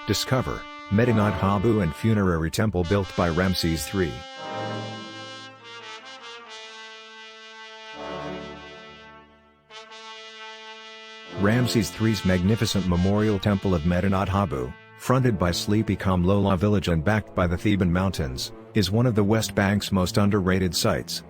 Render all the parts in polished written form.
Discover, Medinat Habu and Funerary Temple built by Ramses III. Ramses III's magnificent memorial temple of Medinat Habu, fronted by sleepy Kom Lolah village and backed by the Theban mountains, is one of the West Bank's most underrated sites.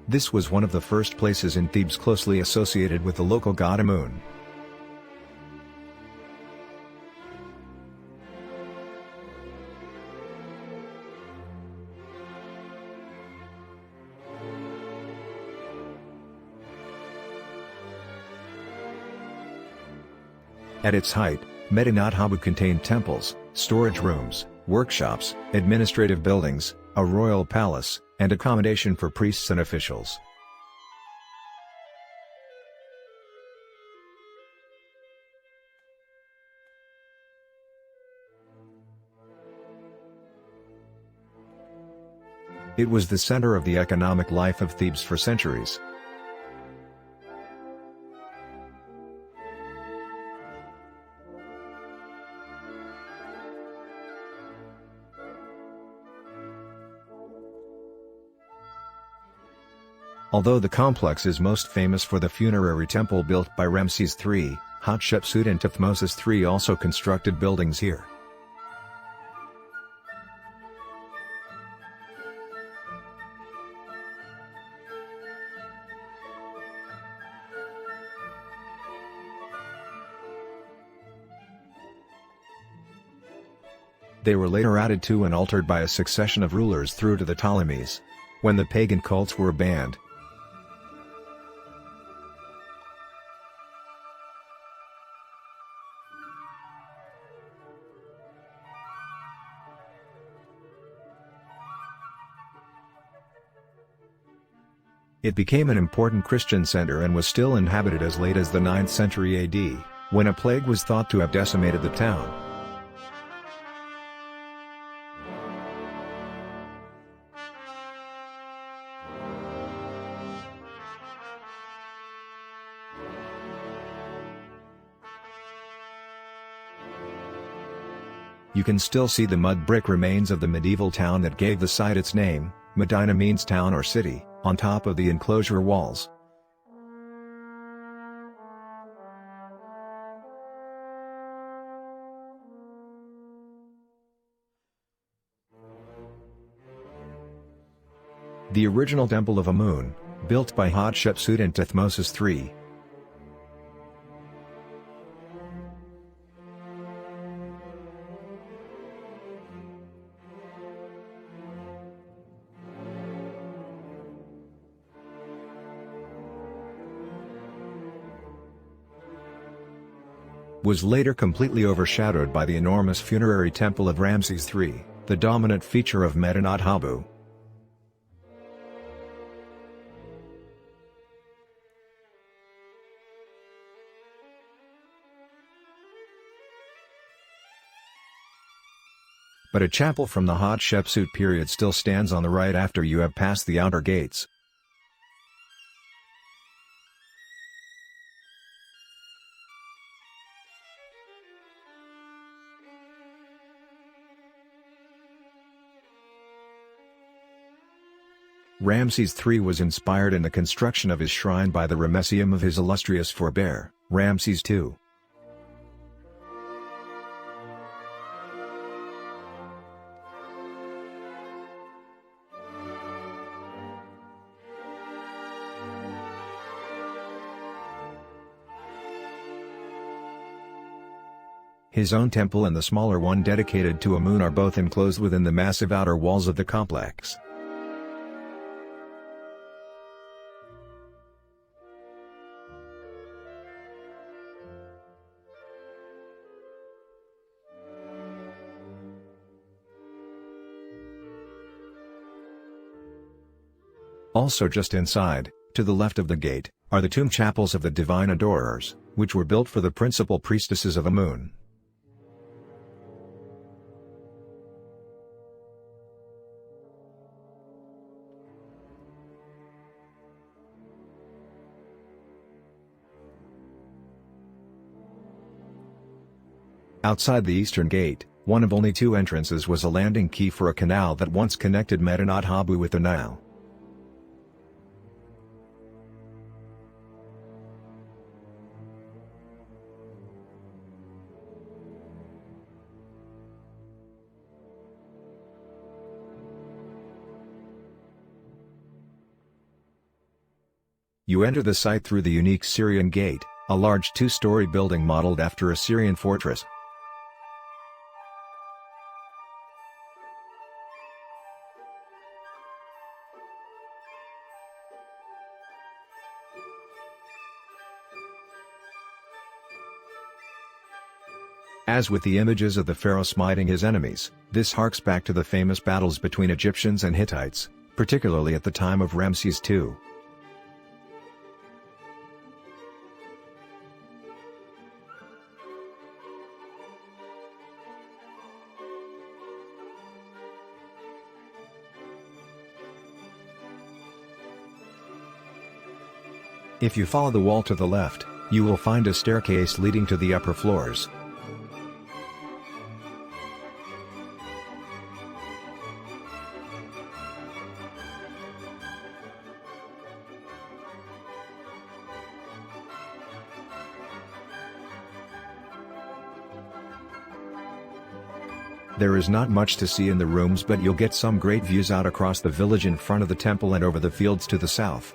This was one of the first places in Thebes closely associated with the local god Amun. At its height, Medinat Habu contained temples, storage rooms, workshops, administrative buildings, a royal palace, and accommodation for priests and officials. It was the center of the economic life of Thebes for centuries. Although the complex is most famous for the funerary temple built by Ramses III, Hatshepsut and Thutmose III also constructed buildings here. They were later added to and altered by a succession of rulers through to the Ptolemies. When the pagan cults were banned, it became an important Christian center and was still inhabited as late as the 9th century AD, when a plague was thought to have decimated the town. You can still see the mud brick remains of the medieval town that gave the site its name. Medina means town or city, on top of the enclosure walls. The original temple of Amun, built by Hatshepsut and Thutmose III, was later completely overshadowed by the enormous funerary temple of Ramses III, the dominant feature of Medinat Habu. But a chapel from the Hatshepsut period still stands on the right after you have passed the outer gates. Ramses III was inspired in the construction of his shrine by the Ramesseum of his illustrious forebear, Ramses II. His own temple and the smaller one dedicated to Amun are both enclosed within the massive outer walls of the complex. Also just inside, to the left of the gate, are the tomb chapels of the divine adorers, which were built for the principal priestesses of Amun. Outside the eastern gate, one of only two entrances was a landing key for a canal that once connected Medinat Habu with the Nile. You enter the site through the unique Syrian gate, a large two-story building modeled after a Syrian fortress. As with the images of the pharaoh smiting his enemies, this harks back to the famous battles between Egyptians and Hittites, particularly at the time of Ramses II. If you follow the wall to the left, you will find a staircase leading to the upper floors. There is not much to see in the rooms, but you'll get some great views out across the village in front of the temple and over the fields to the south.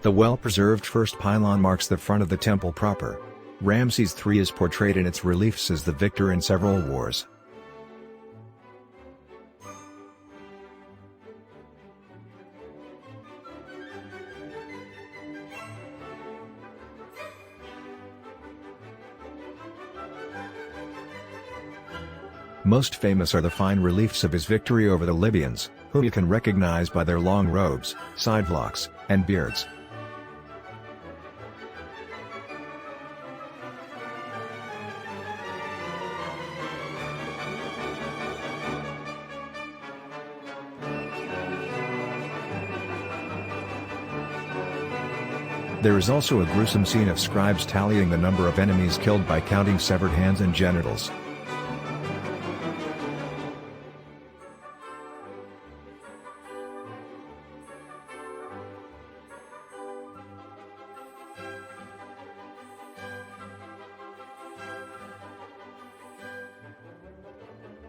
The well-preserved first pylon marks the front of the temple proper. Ramses III is portrayed in its reliefs as the victor in several wars. Most famous are the fine reliefs of his victory over the Libyans, whom you can recognize by their long robes, sidelocks, and beards. There is also a gruesome scene of scribes tallying the number of enemies killed by counting severed hands and genitals.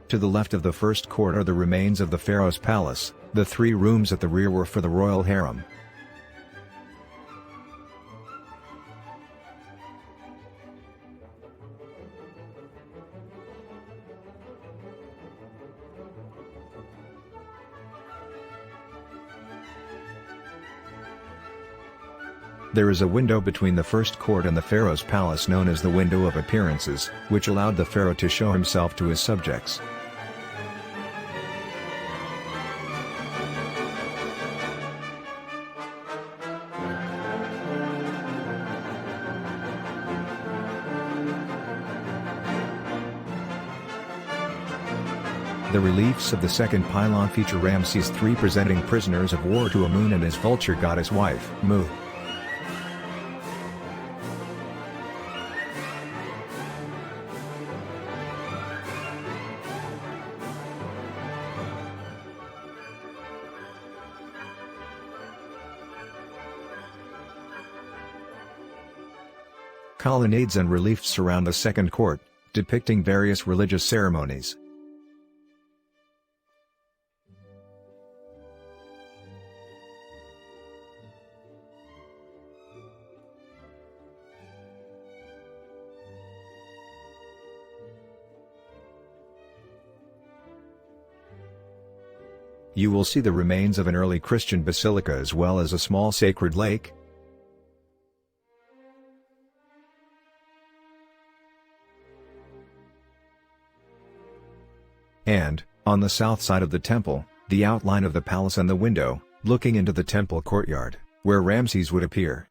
To the left of the first court are the remains of the pharaoh's palace. The three rooms at the rear were for the royal harem. There is a window between the first court and the pharaoh's palace known as the Window of Appearances, which allowed the pharaoh to show himself to his subjects. The reliefs of the second pylon feature Ramses III presenting prisoners of war to Amun and his vulture goddess wife, Mu. Colonnades and reliefs surround the second court, depicting various religious ceremonies. You will see the remains of an early Christian basilica as well as a small sacred lake. And, on the south side of the temple, the outline of the palace and the window, looking into the temple courtyard, where Ramses would appear.